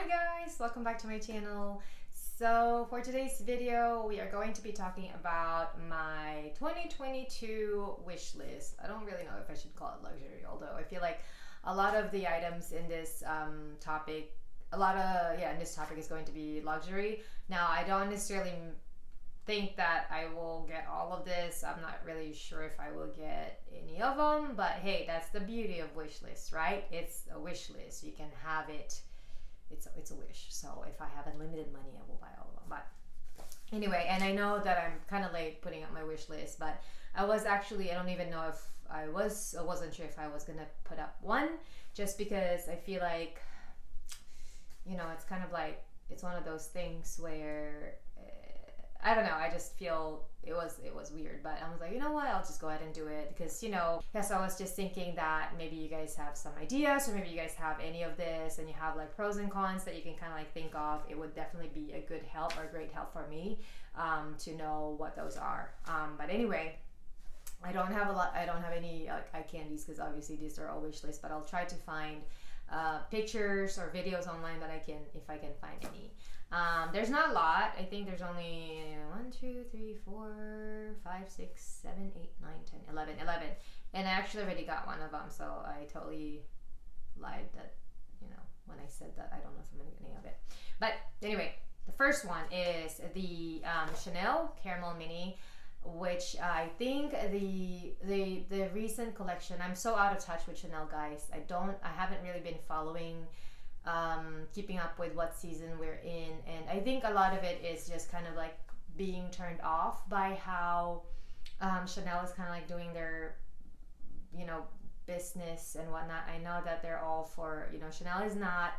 Hi guys, welcome back to my channel. So for today's video, we are going to be talking about my 2022 wish list. I don't really know if I should call it luxury, although I feel like a lot of the items in this topic, in this topic is going to be luxury. Now, I don't necessarily think that I will get all of this. I'm not really sure if I will get any of them, but hey, that's the beauty of wish lists, right? It's a wish list. You can have it. It's a wish. So if I have unlimited money, I will buy all of them. But anyway, and I know that I'm kind of late putting up my wish list, but I don't even know if I wasn't sure if I was gonna put up one, just because I feel like, it's kind of like, it's one of those things where I don't know. I just feel it was weird, but I was like, you know what? I'll just go ahead and do it because yes, I was just thinking that maybe you guys have some ideas, or maybe you guys have any of this, and you have like pros and cons that you can kind of like think of. It would definitely be a good help or a great help for me to know what those are. But anyway. I don't have any eye candies because obviously these are all wish lists. But I'll try to find pictures or videos online that I can, if I can find any. There's not a lot. I think there's only 1, 2, 3, 4, 5, 6, 7, 8, 9, 10, 11. And I actually already got one of them, so I totally lied that, when I said that. I don't know if I'm going to get any of it. But anyway, the first one is the Chanel Caramel Mini, which I think the recent collection. I'm so out of touch with Chanel, guys. I haven't really been following, keeping up with what season we're in, and I think a lot of it is just kind of like being turned off by how Chanel is kind of like doing their business and whatnot. I know that they're all for, Chanel is not,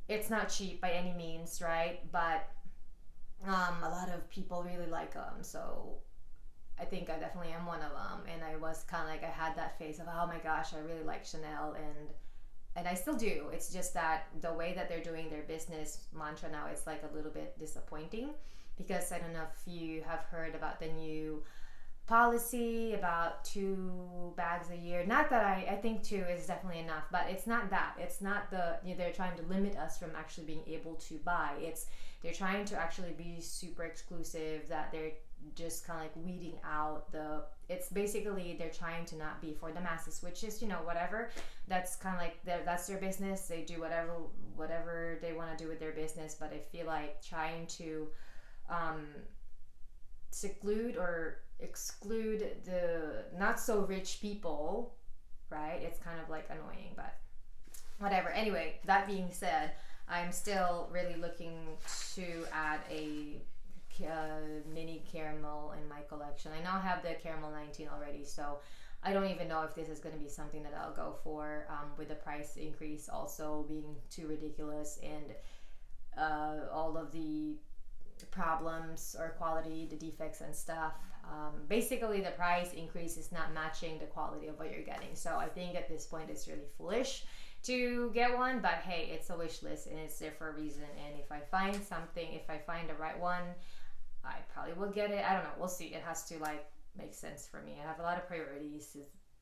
it's not cheap by any means, right? But a lot of people really like them, so I think I definitely am one of them. And I was kind of like, I had that phase of, oh my gosh, I really like Chanel, and I still do. It's just that the way that they're doing their business mantra now, it's like a little bit disappointing, because I don't know if you have heard about the new policy about 2 bags a year. Not that I think 2 is definitely enough, but it's not that. It's not they're trying to limit us from actually being able to buy. They're trying to actually be super exclusive, that they're just kind of like weeding out it's basically they're trying to not be for the masses, which is, whatever. That's kind of like that's their business. They do whatever they want to do with their business. But I feel like trying to seclude or exclude the not so rich people, right? It's kind of like annoying, but whatever. Anyway, that being said, I'm still really looking to add a mini caramel in my collection. I now have the caramel 19 already, so I don't even know if this is going to be something that I'll go for, with the price increase also being too ridiculous, and all of the problems or quality, the defects and stuff. Basically, the price increase is not matching the quality of what you're getting. So I think at this point it's really foolish to get one, but hey, it's a wish list and it's there for a reason. And if I find the right one, I probably will get it. I don't know. We'll see. It has to like make sense for me. I have a lot of priorities.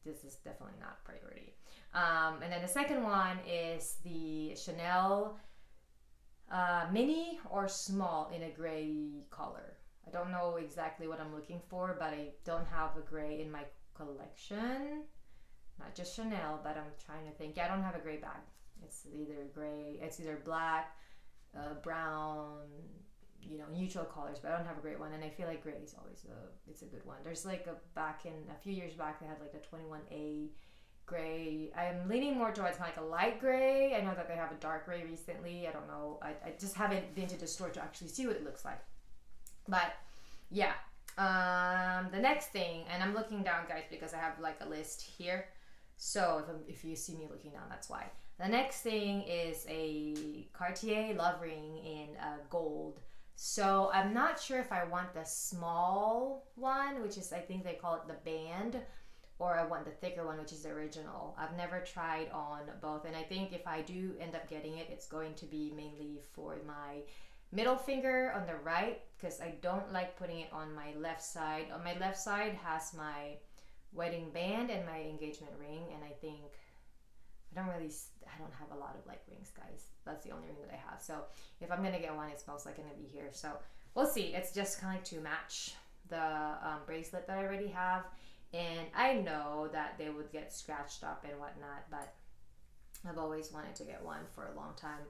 This is definitely not a priority. And then the second one is the Chanel mini or small in a gray color. I don't know exactly what I'm looking for, but I don't have a gray in my collection. Not just Chanel, but I'm trying to think. Yeah, I don't have a gray bag. It's either gray, it's either black, brown, neutral colors, but I don't have a gray one. And I feel like gray is always it's a good one. There's like a few years back, they had like the 21A gray. I'm leaning more towards kind of like a light gray. I know that they have a dark gray recently. I don't know. I just haven't been to the store to actually see what it looks like. But yeah. The next thing, and I'm looking down, guys, because I have like a list here. So if you see me looking down, that's why. The next thing is a Cartier love ring in gold. So I'm not sure if I want the small one, which is, I think they call it the band, or I want the thicker one, which is the original. I've never tried on both, and I think if I do end up getting it, it's going to be mainly for my middle finger on the right, because I don't like putting it on my left side. On my left side has my wedding band and my engagement ring, and I think I don't have a lot of like rings, guys. That's the only ring that I have. So if I'm gonna get one, it's most likely gonna be here. So we'll see. It's just kind of like to match the bracelet that I already have. And I know that they would get scratched up and whatnot, but I've always wanted to get one for a long time.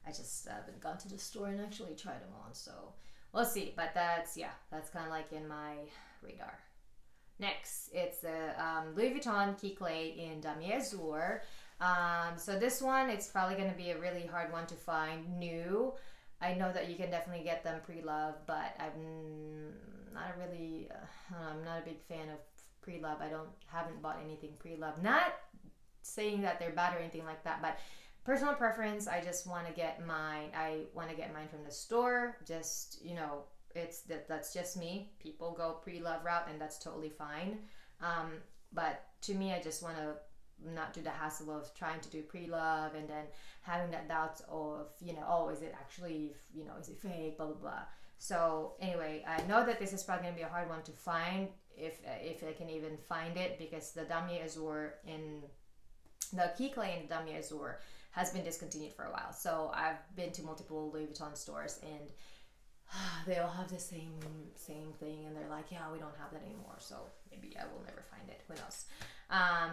I just haven't gone to the store and actually tried them on. So we'll see. But that's kind of like in my radar. Next, it's the Louis Vuitton Key Clay in Damier Azur. So this one, it's probably going to be a really hard one to find new. I know that you can definitely get them pre-loved, but I'm not a big fan of pre-loved. Haven't bought anything pre-loved. Not saying that they're bad or anything like that, but personal preference, I just want to get mine. I want to get mine from the store. Just, that's just me. People go pre-love route, and that's totally fine. But to me, I just want to not do the hassle of trying to do pre-love and then having that doubt of, is it actually, is it fake, blah, blah, blah. So anyway, I know that this is probably going to be a hard one to find if I can even find it, because the Damier Azur the Key Clay in Damier Azur has been discontinued for a while. So I've been to multiple Louis Vuitton stores, and they all have the same thing, and they're like, yeah, we don't have that anymore. So maybe I will never find it. Who knows?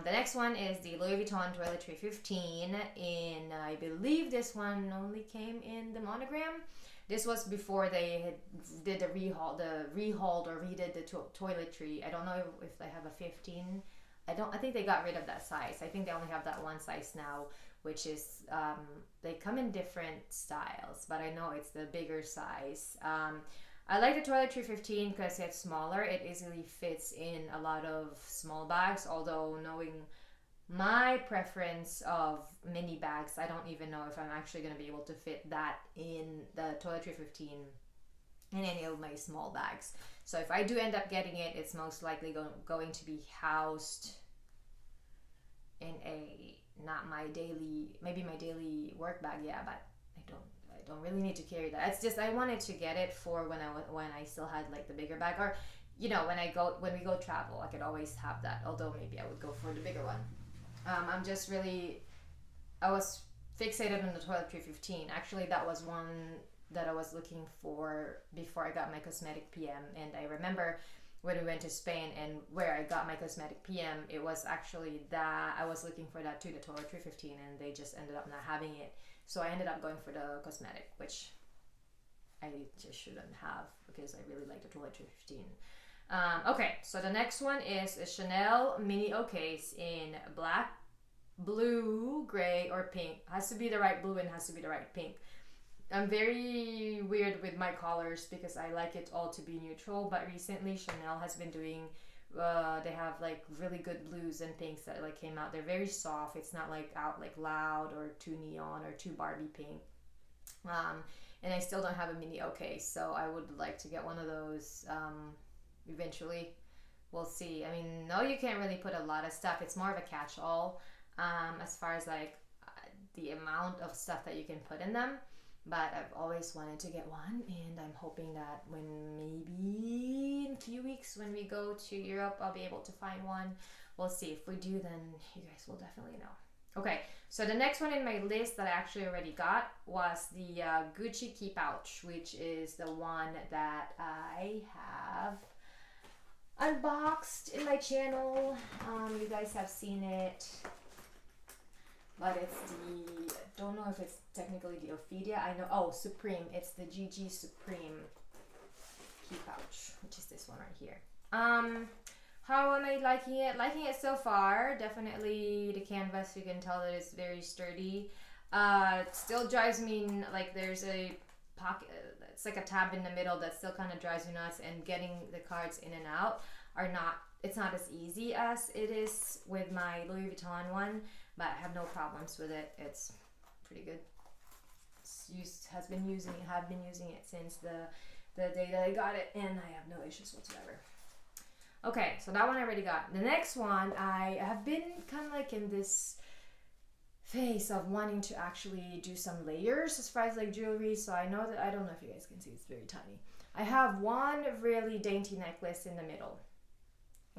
The next one is the Louis Vuitton Toiletry 15 in, I believe this one only came in the monogram. This was before they did the rehauled or redid the toiletry. I don't know if they have a 15. I think they got rid of that size. I think they only have that one size now, which is, they come in different styles, but I know it's the bigger size. I like the Toiletry 15 because it's smaller. It easily fits in a lot of small bags, although knowing my preference of mini bags, I don't even know if I'm actually going to be able to fit that in the Toiletry 15 in any of my small bags. So if I do end up getting it, it's most likely going to be housed in maybe my daily work bag, but I don't really need to carry that. It's just I wanted to get it for when I still had like the bigger bag, or when we go travel, I could always have that. Although maybe I would go for the bigger one. I was fixated on the Toiletry 15. Actually, that was one that I was looking for before I got my cosmetic PM, and I remember when we went to Spain and where I got my cosmetic PM, it was actually that I was looking for that too, the Toiletry 15, and they just ended up not having it. So I ended up going for the cosmetic, which I just shouldn't have, because I really like the Toiletry 15. Okay, so the next one is a Chanel Mini O case in black, blue, gray, or pink. Has to be the right blue and has to be the right pink. I'm very weird with my colors because I like it all to be neutral, but recently Chanel has been doing, they have like really good blues and pinks that like came out. They're very soft. It's not like out like loud or too neon or too Barbie pink. And I still don't have a mini OK, so I would like to get one of those eventually. We'll see. I mean, no, you can't really put a lot of stuff. It's more of a catch-all as far as like the amount of stuff that you can put in them. But I've always wanted to get one, and I'm hoping that when maybe in a few weeks when we go to Europe, I'll be able to find one. We'll see. If we do, then you guys will definitely know. Okay, so the next one in my list that I actually already got was the Gucci Key Pouch, which is the one that I have unboxed in my channel. You guys have seen it. But it's I don't know if it's technically the Ophidia. I know, Supreme. It's the GG Supreme Key Pouch, which is this one right here. How am I liking it? Liking it so far. Definitely the canvas, you can tell that it's very sturdy. It still drives me, like there's a pocket, it's like a tab in the middle that still kind of drives me nuts, and getting the cards in and out it's not as easy as it is with my Louis Vuitton one. But I have no problems with it. It's pretty good. Have been using it since the day that I got it, and I have no issues whatsoever. Okay, so that one I already got. The next one, I have been kind of like in this phase of wanting to actually do some layers as far as like jewelry. So I know that, I don't know if you guys can see, it's very tiny. I have one really dainty necklace in the middle.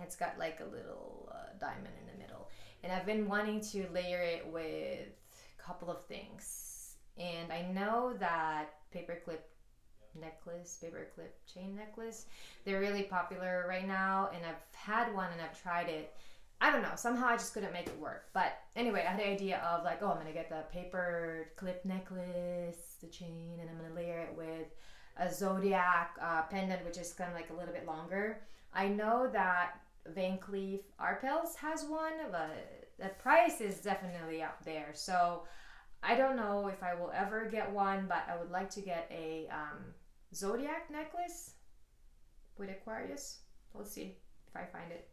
It's got like a little diamond in the middle. and I've been wanting to layer it with a couple of things. And I know that paperclip chain necklace, they're really popular right now, and I've had one and I've tried it. I don't know, somehow I just couldn't make it work. But anyway, I had the idea of like, oh, I'm gonna get the paper clip necklace, the chain, and I'm gonna layer it with a zodiac pendant, which is kind of like a little bit longer. I know that Van Cleef Arpels has one, but the price is definitely up there. So I don't know if I will ever get one, but I would like to get a zodiac necklace with Aquarius. Let's see if I find it.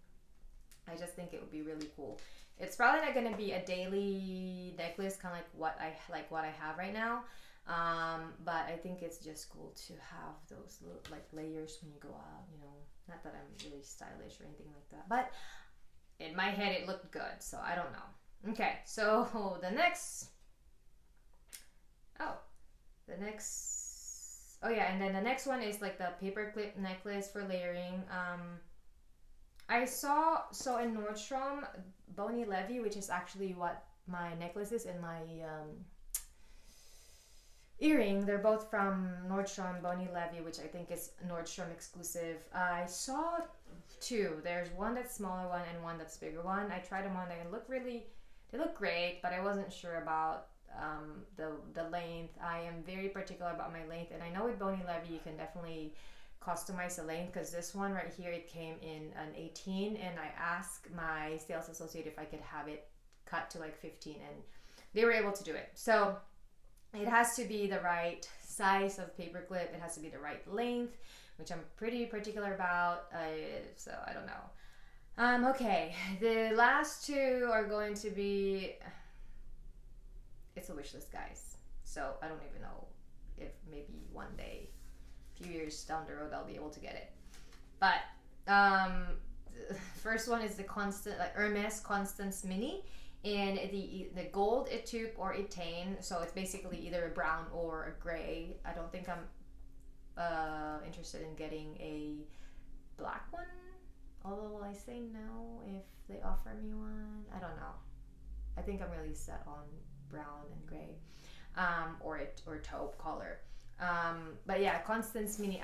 I just think it would be really cool. It's probably not going to be a daily necklace, kind of like what I have right now. But I think it's just cool to have those little like layers when you go out, you know. Not that I'm really stylish or anything like that, but in my head it looked good, so I don't know. Okay, so the next and then the next one is like the paperclip necklace for layering. I saw in Nordstrom, Bonnie Levy, which is actually what my necklace is and my earring. They're both from Nordstrom, Bonnie Levy, which I think is Nordstrom exclusive. I saw two. There's one that's smaller one and one that's bigger one. I tried them on. They look great, but I wasn't sure about the length. I am very particular about my length, and I know with Bonnie Levy you can definitely customize the length, because this one right here, it came in an 18, and I asked my sales associate if I could have it cut to like 15, and they were able to do it. So it has to be the right size of paperclip. It has to be the right length, which I'm pretty particular about. So I don't know. Okay, the last two are going to be, it's a wish list, guys. So I don't even know if maybe one day, a few years down the road, I'll be able to get it. But first one is the Hermes Constance Mini. And the gold Etude or Etane, so it's basically either a brown or a gray. I don't think I'm interested in getting a black one, although I say no if they offer me one. I don't know. I think I'm really set on brown and gray, or taupe color. But yeah, Constance Mini.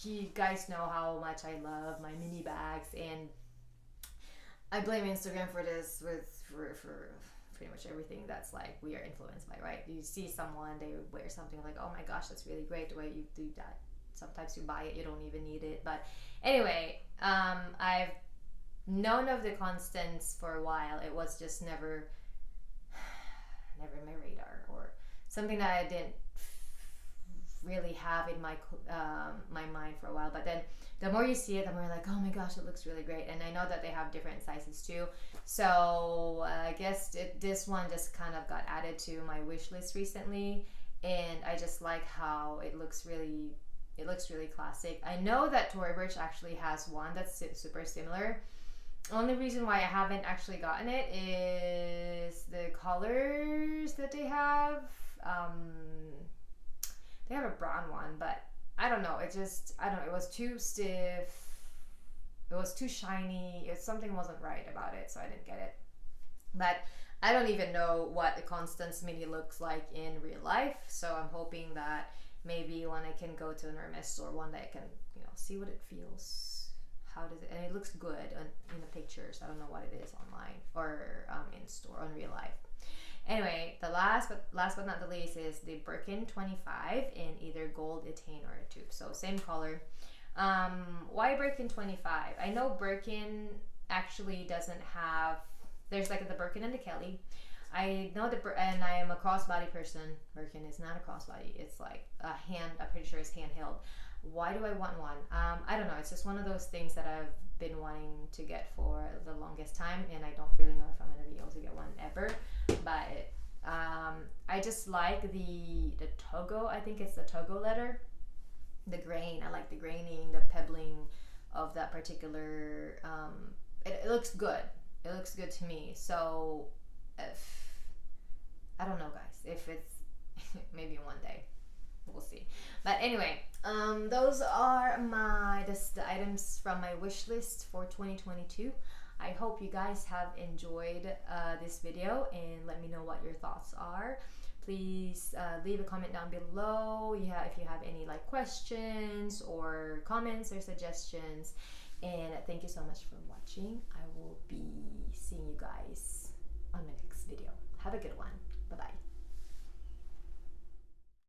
You guys know how much I love my mini bags, and I blame Instagram for this for pretty much everything that's like we are influenced by, right? You see someone, they wear something like, oh my gosh, that's really great, the way you do that. Sometimes you buy it, you don't even need it. But anyway, I've known of the Constance for a while. It was just never my radar, or something that I didn't really have in my mind for a while. But then the more you see it, the more you're like, oh my gosh, it looks really great. And I know that they have different sizes too, so I guess this one just kind of got added to my wish list recently, and I just like how it looks really classic. I know that Tory Burch actually has one that's super similar. Only reason why I haven't actually gotten it is the colors that they have. They have a brown one, but I don't know. It was too stiff. It was too shiny. Something wasn't right about it, so I didn't get it. But I don't even know what the Constance Mini looks like in real life, so I'm hoping that maybe when I can go to an Hermes store one day, I can, see what it feels. How does it? And it looks good in the pictures. I don't know what it is online or in store on real life. Anyway, the last but not the least is the Birkin 25 in either gold, Etane, or Etude. So same color. Why Birkin 25? I know Birkin actually doesn't have. There's like the Birkin and the Kelly. I know and I am a crossbody person. Birkin is not a crossbody. It's like I'm pretty sure it's handheld. Why do I want one? I don't know. It's just one of those things that I've been wanting to get for the longest time, and I don't really know if I'm going to be able to get one ever. But I just like the Togo. I think it's the Togo leather. The grain. I like the graining, the pebbling of that particular. It looks good. It looks good to me. So I don't know, guys. If it's maybe one day. We'll see. But anyway, those are the items from my wish list for 2022. I hope you guys have enjoyed this video, and let me know what your thoughts are. Please leave a comment down below if you have any like questions or comments or suggestions. And thank you so much for watching. I will be seeing you guys on my next video. Have a good one.